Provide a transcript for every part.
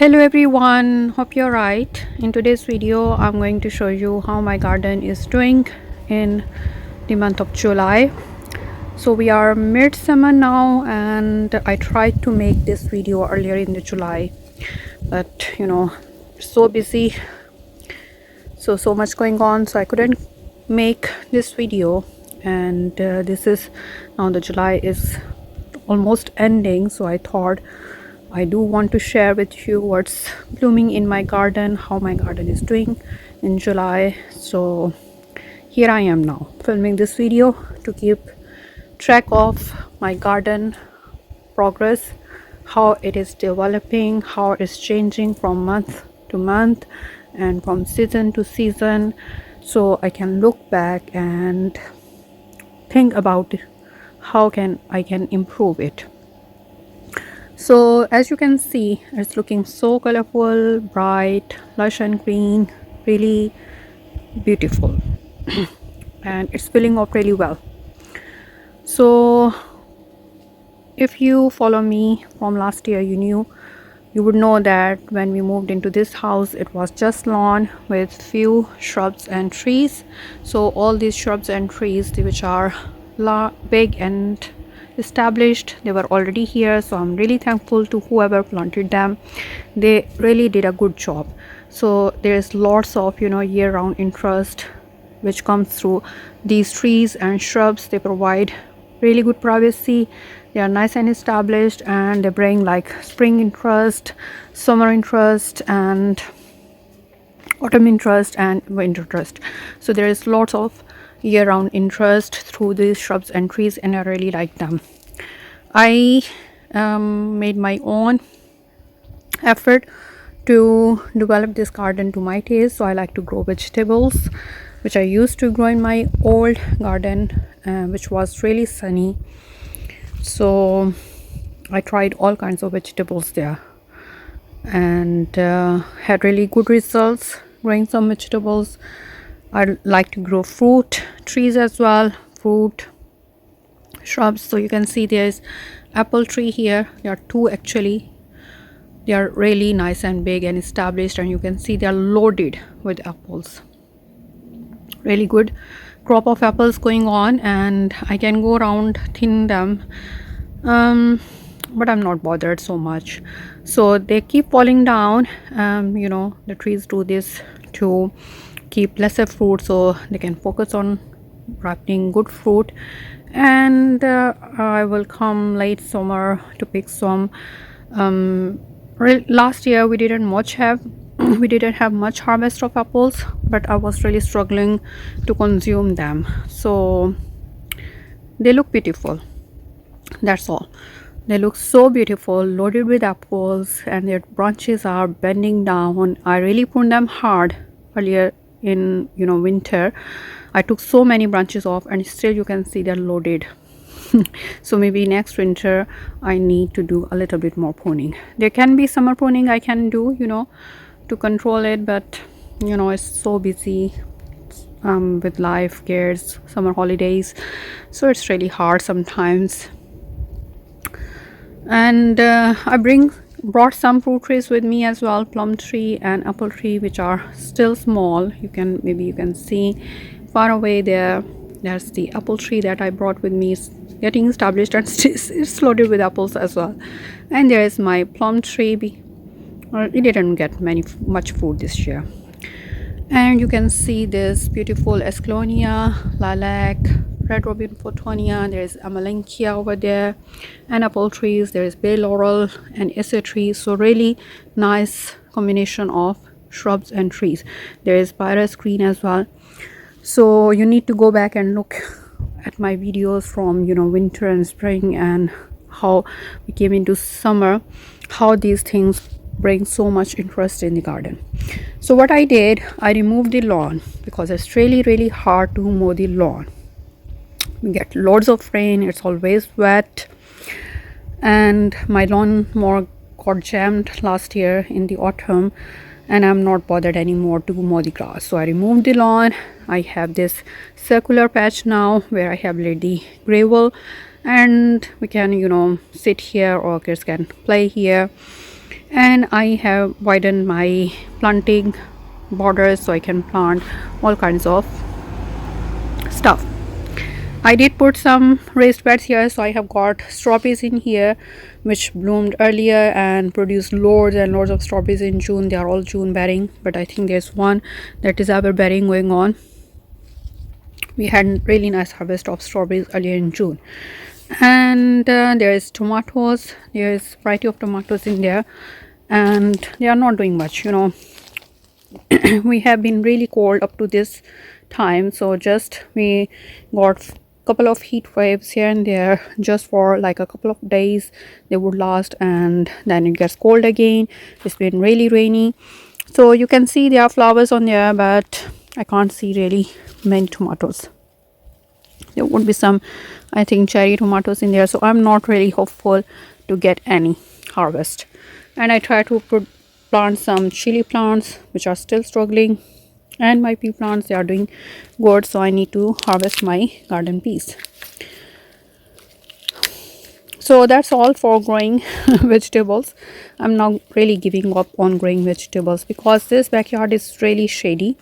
Hello everyone, hope you're right. In today's video I'm going to show you how my garden is doing in the month of July. So we are midsummer now and I tried to make this video earlier in the July, but so busy, so much going on, so I couldn't make this video. And this is now the July is almost ending, so I thought I do want to share with you what's blooming in my garden, how my garden is doing in July. So here I am now filming this video to keep track of my garden progress, how it is developing, how it's changing from month to month and from season to season, so I can look back and think about how I can improve it. So as you can see, it's looking so colorful, bright, lush and green, really beautiful and it's filling up really well. So if you follow me from last year, you would know that when we moved into this house, it was just lawn with few shrubs and trees. So all these shrubs and trees which are big and established, they were already here, so I'm really thankful to whoever planted them. They really did a good job. So there's lots of year-round interest which comes through these trees and shrubs. They provide really good privacy, they are nice and established, and they bring like spring interest, summer interest, and autumn interest and winter interest. So there is lots of year-round interest through these shrubs and trees, and I really like them. I made my own effort to develop this garden to my taste. So I like to grow vegetables which I used to grow in my old garden, which was really sunny. So I tried all kinds of vegetables there and had really good results growing some vegetables. I like to grow fruit trees as well, fruit shrubs. So you can see there's apple tree here. There are two actually. They are really nice and big and established, and you can see they are loaded with apples. Really good crop of apples going on, and I can go around thin them, but I'm not bothered so much. So they keep falling down. The trees do this to keep lesser fruit so they can focus on ripening good fruit. And I will come late summer to pick some. Last year we didn't have much harvest of apples, but I was really struggling to consume them. So they look beautiful, that's all. They look so beautiful, loaded with apples, and their branches are bending down. I really pruned them hard earlier in winter. I took so many branches off, and still you can see they're loaded. So maybe next winter I need to do a little bit more pruning. There can be summer pruning I can do to control it, but it's so busy with life, cares, summer holidays, so it's really hard sometimes. And I brought some fruit trees with me as well, plum tree and apple tree, which are still small. You can see far away there's the apple tree that I brought with me. It's getting established and it's loaded with apples as well. And there is my plum tree. It didn't get much fruit this year. And you can see this beautiful Esclonia, lilac, red robin photonia. There is amelanchier over there, and apple trees. There is bay laurel and acer trees. So really nice combination of shrubs and trees. There is pyrus green as well. So you need to go back and look at my videos from winter and spring, and how we came into summer, how these things bring so much interest in the garden. So what I did, I removed the lawn because it's really hard to mow the lawn. We get loads of rain, it's always wet, and my lawnmower got jammed last year in the autumn, and I'm not bothered anymore to mow the grass. So I removed the lawn. I have this circular patch now where I have laid the gravel, and we can sit here, or kids can play here. and I have widened my planting borders so I can plant all kinds of stuff. I did put some raised beds here, so I have got strawberries in here which bloomed earlier and produced loads and loads of strawberries in June. They are all June bearing, but I think there's one that is ever bearing going on. We had really nice harvest of strawberries earlier in June. And there is tomatoes. There is variety of tomatoes in there, and they are not doing much, we have been really cold up to this time, so just we got couple of heat waves here and there just for like a couple of days. They would last, and then it gets cold again. It's been really rainy, so you can see there are flowers on there, but I can't see really many tomatoes. There would be some, I think, cherry tomatoes in there, so I'm not really hopeful to get any harvest. And I try to plant some chili plants which are still struggling, and my pea plants, they are doing good, so I need to harvest my garden peas. So that's all for growing vegetables. I'm not really giving up on growing vegetables because this backyard is really shady,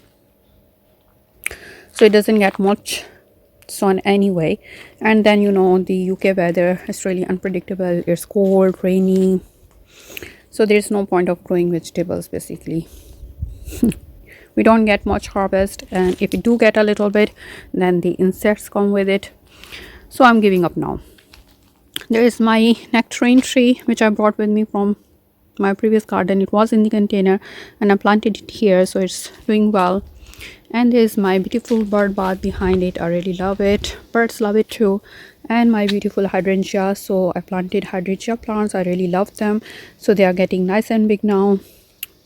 so it doesn't get much sun anyway. And then the UK weather is really unpredictable. It's cold, rainy, so there's no point of growing vegetables basically. We don't get much harvest, and if we do get a little bit, then the insects come with it, so I'm giving up now. There is my nectarine tree which I brought with me from my previous garden. It was in the container and I planted it here, so it's doing well. And there's my beautiful bird bath behind it. I really love it. Birds love it too. And my beautiful hydrangea. So I planted hydrangea plants. I really love them, so they are getting nice and big now.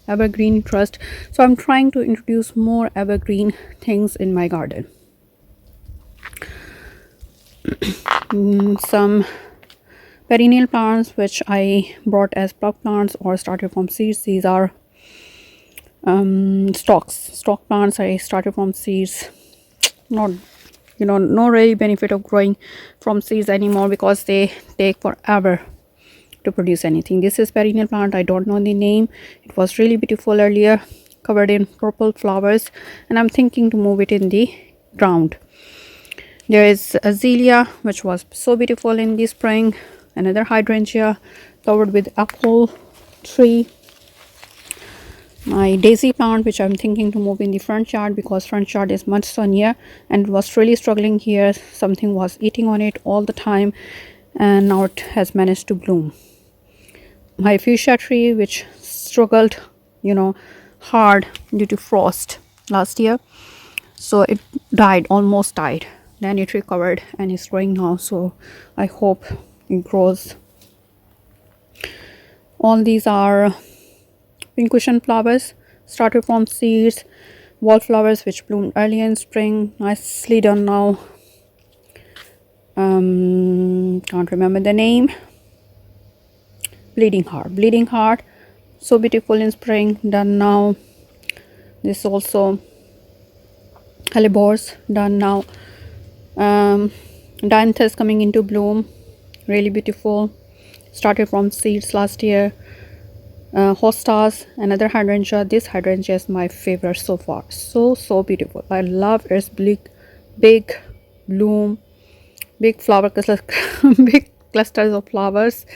Evergreen trust, so I'm trying to introduce more evergreen things in my garden. Some perennial plants which I brought as plug plants or started from seeds. These are stock plants. I started from seeds. Not no really benefit of growing from seeds anymore because they take forever to produce anything. This is perennial plant. I don't know the name. It was really beautiful earlier, covered in purple flowers, and I'm thinking to move it in the ground. There is azalea which was so beautiful in the spring. Another hydrangea covered with apple tree. My daisy plant which I'm thinking to move in the front yard because front yard is much sunnier, and it was really struggling here. Something was eating on it all the time, and now it has managed to bloom. My fuchsia tree which struggled hard due to frost last year, so it almost died. Then it recovered and is growing now, so I hope it grows. All these are pink cushion flowers, started from seeds. Wallflowers which bloomed early in spring, nicely done now. Can't remember the name. Bleeding heart, so beautiful in spring, done now. This also hellebores, done now. Dianthus coming into bloom, really beautiful, started from seeds last year. Hostas, another hydrangea. This hydrangea is my favorite so far. So beautiful. I love its big bloom, big flower clusters, big clusters of flowers,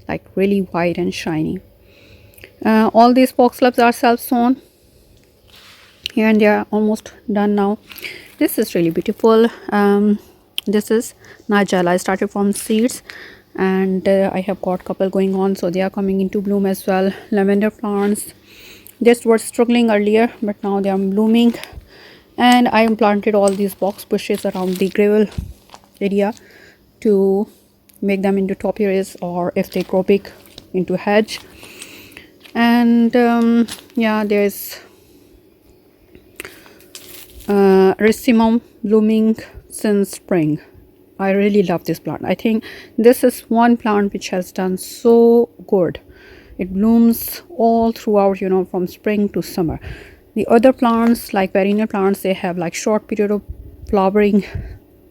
like really white and shiny. All these foxgloves are self-sown here, and they are almost done now. This is really beautiful. This is Nigella. I started from seeds, and I have got a couple going on, so they are coming into bloom as well. Lavender plants, just were struggling earlier, but now they are blooming. And I planted all these box bushes around the gravel area to make them into topiaries, or if they grow big, into hedge. And yeah, there's racemum blooming since spring. I really love this plant. I think this is one plant which has done so good. It blooms all throughout, from spring to summer. The other plants, like perennial plants, they have like short period of flowering.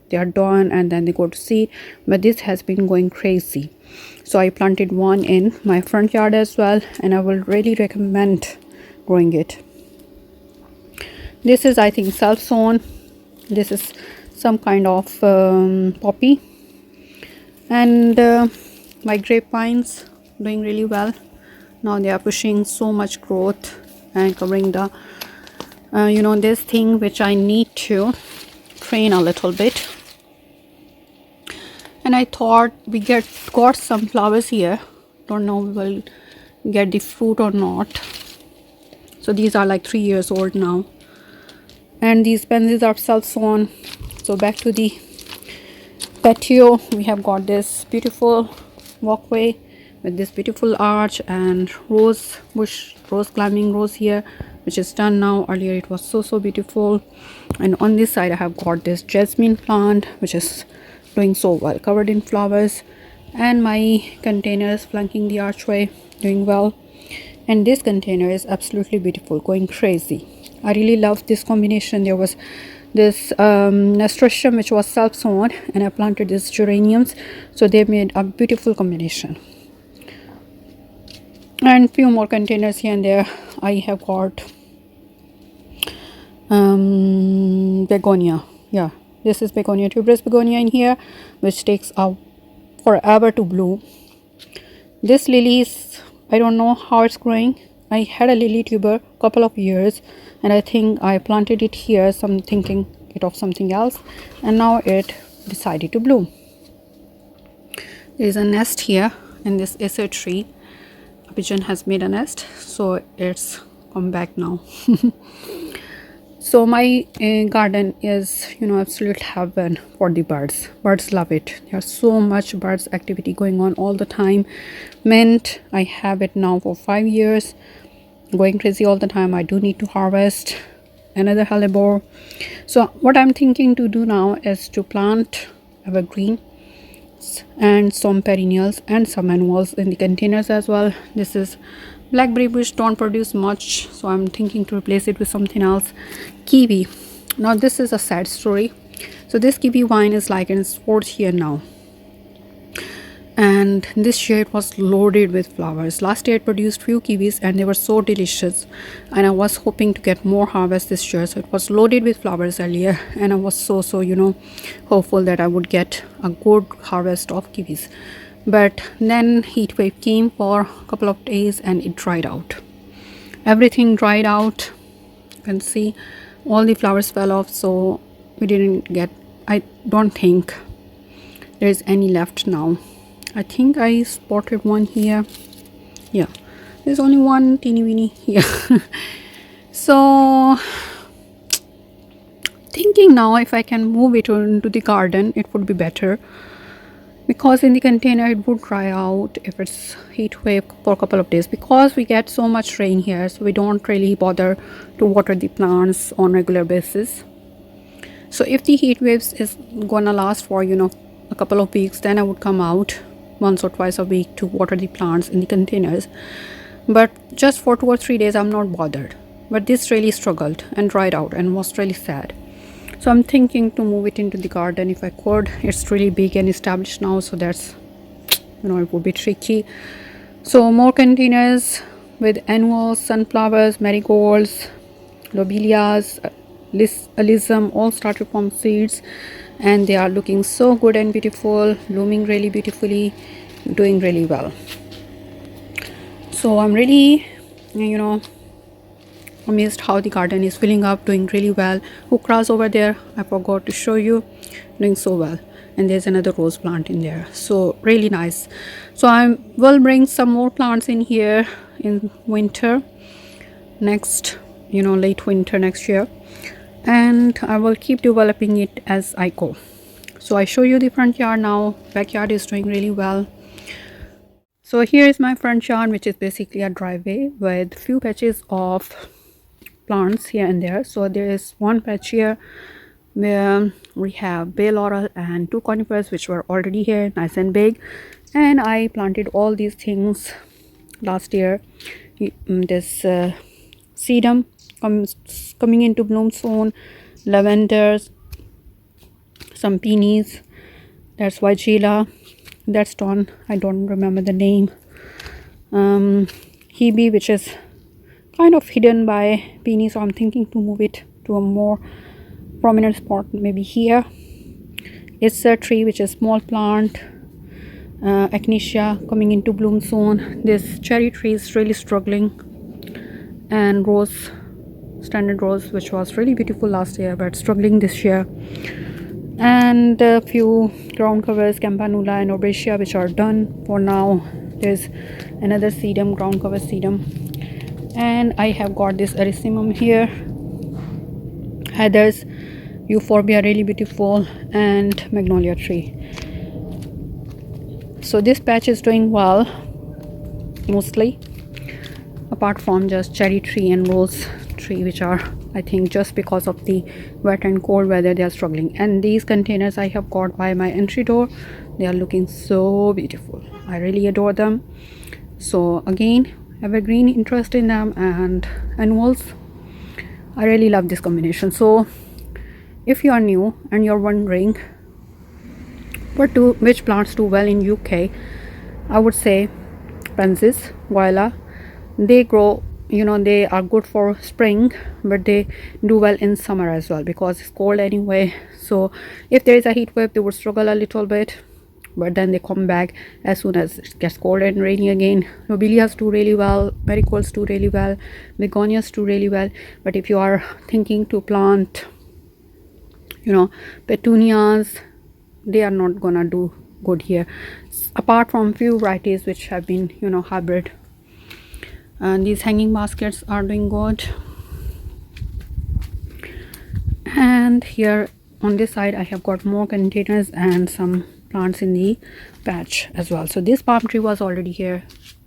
They are done and then they go to seed, but this has been going crazy. So I planted one in my front yard as well, and I will really recommend growing it. This is, I think, self-sown. This is some kind of poppy. And my grapevines doing really well. Now they are pushing so much growth and covering the this thing which I need to train a little bit. And I thought we got some flowers here. Don't know we will get the fruit or not. So these are like 3 years old now, and these pansies are self-sown. So back to the patio, we have got this beautiful walkway with this beautiful arch and rose bush, rose climbing rose here, which is done now. Earlier it was so beautiful. And on this side I have got this jasmine plant, which is doing so well, covered in flowers, and my containers flanking the archway doing well. And this container is absolutely beautiful, going crazy. I really love this combination. There was this nasturtium which was self-sown, and I planted these geraniums, so they made a beautiful combination. And few more containers here and there. I have got begonia. Yeah, this is begonia, tuberous begonia in here, which takes forever to bloom. This lily is, I don't know how it's growing. I had a lily tuber couple of years, and I think I planted it here, thinking it of something else, and now it decided to bloom. There is a nest here in this acer tree. A pigeon has made a nest, so it's come back now. So my garden is, absolute heaven for the birds. Birds love it. There's so much birds activity going on all the time. Mint, I have it now for 5 years, going crazy all the time. I do need to harvest another hellebore. So what I'm thinking to do now is to plant evergreen and some perennials and some annuals in the containers as well. This is blackberry bush, don't produce much, so I'm thinking to replace it with something else. Kiwi, now this is a sad story. So this kiwi vine is like in sports here now, and this year it was loaded with flowers. Last year it produced few kiwis and they were so delicious, and I was hoping to get more harvest this year. So it was loaded with flowers earlier, and I was so hopeful that I would get a good harvest of kiwis. But then heat wave came for a couple of days and it dried out. Everything dried out. You can see all the flowers fell off, so we didn't get, I don't think there is any left now. I think I spotted one here. Yeah, there's only one teeny weeny here. So thinking now if I can move it into the garden, it would be better, because in the container it would dry out if it's heat wave for a couple of days, because we get so much rain here, so we don't really bother to water the plants on regular basis. So if the heat waves is gonna last for a couple of weeks, then I would come out once or twice a week to water the plants in the containers. But just for 2 or 3 days I'm not bothered. But this really struggled and dried out and was really sad. So I'm thinking to move it into the garden if I could. It's really big and established now, so that's, it would be tricky. So more containers with annuals, sunflowers, marigolds, lobelias, alyssum, all started from seeds, and they are looking so good and beautiful, blooming really beautifully, doing really well. So I'm really, amazed how the garden is filling up, doing really well. Okras over there, I forgot to show you, doing so well. And there's another rose plant in there, so really nice. So I will bring some more plants in here in winter next, late winter next year, and I will keep developing it as I go. So I show you the front yard now. Backyard is doing really well. So here is my front yard, which is basically a driveway with few patches of plants here and there. So there is one patch here where we have bay laurel and 2 conifers, which were already here, nice and big, and I planted all these things last year. This sedum coming into bloom soon, lavenders, some peonies, that's Vigila, that stone, I don't remember the name. Hebe, which is kind of hidden by peony, so I'm thinking to move it to a more prominent spot, maybe here. It's a tree which is small plant, echinacea coming into bloom soon. This cherry tree is really struggling, and rose, standard rose, which was really beautiful last year but struggling this year, and a few ground covers, campanula and aubracia, which are done for now. There's another sedum, ground cover sedum, and I have got this erysimum here, heathers, euphorbia, really beautiful, and magnolia tree. So this patch is doing well mostly, apart from just cherry tree and rose tree, which are, I think, just because of the wet and cold weather, they are struggling. And these containers I have got by my entry door, they are looking so beautiful. I really adore them. So again, evergreen interest in them, and annuals, I really love this combination. So if you are new and you're wondering which plants do well in UK, I would say pansies, viola. They grow, they are good for spring, but they do well in summer as well because it's cold anyway. So if there is a heat wave, they would struggle a little bit, but then they come back as soon as it gets cold and rainy again. Lobelias do really well, marigolds do really well, begonias do really well. But if you are thinking to plant, petunias, they are not gonna do good here, apart from few varieties which have been hybrid. And these hanging baskets are doing good. And here on this side I have got more containers and some plants in the patch as well. So this palm tree was already here,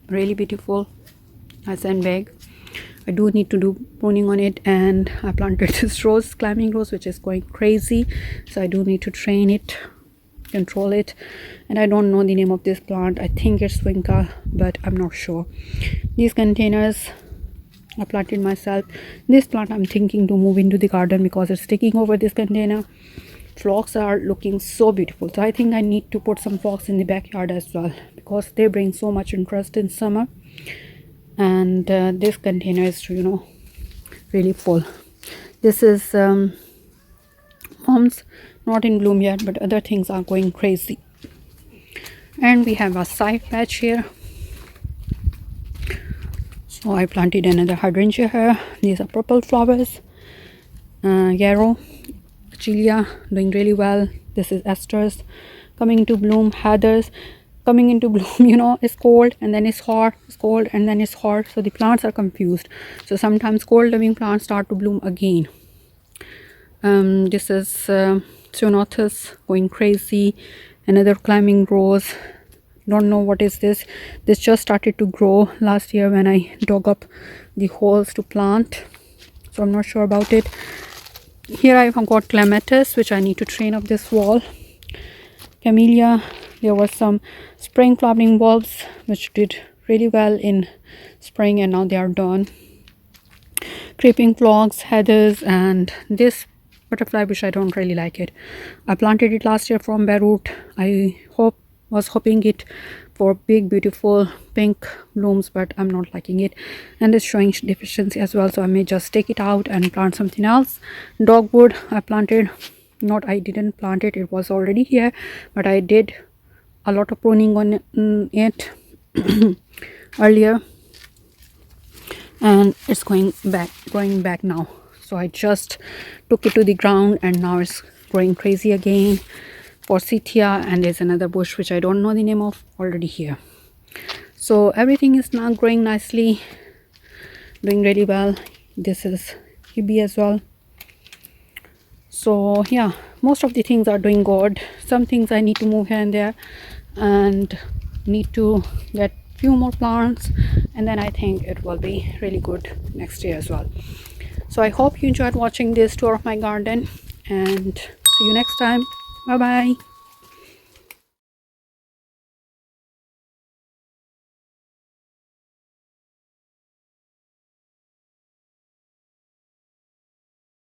really beautiful, nice and big. I do need to do pruning on it, and I planted this rose, climbing rose, which is going crazy, so I do need to train it, control it. And I don't know the name of this plant. I think it's Winka, but I'm not sure. These containers I planted myself. This plant I'm thinking to move into the garden because it's taking over this container. Phlox are looking so beautiful, so I think I need to put some phlox in the backyard as well because they bring so much interest in summer. And this container is really full. This is palms, not in bloom yet, but other things are going crazy. And we have a side patch here, so I planted another hydrangea here. These are purple flowers, yarrow, achillea doing really well. This is asters coming into bloom, heathers coming into bloom. It's cold and then it's hot, it's cold and then it's hot, so the plants are confused. So sometimes cold loving plants start to bloom again. This is Ceanothus going crazy, another climbing rose. Don't know what is this. This just started to grow last year when I dug up the holes to plant, so I'm not sure about it. Here I've got clematis, which I need to train up this wall. Camellia, there was some spring flowering bulbs which did really well in spring, and now they are done. Creeping phlox, heathers, and this butterfly, which I don't really like it. I planted it last year from bare root. I was hoping it for big beautiful pink blooms, but I'm not liking it, and it's showing deficiency as well, so I may just take it out and plant something else. Dogwood I planted, I didn't plant it, it was already here, but I did a lot of pruning on it earlier, and it's growing back now. So I just took it to the ground and now it's growing crazy again. Forsythia, and there's another bush which I don't know the name of, already here. So everything is now growing nicely, doing really well. This is Hebe as well. So yeah, most of the things are doing good. Some things I need to move here and there, and need to get few more plants, and then I think it will be really good next year as well. So I hope you enjoyed watching this tour of my garden, and see you next time. Bye bye.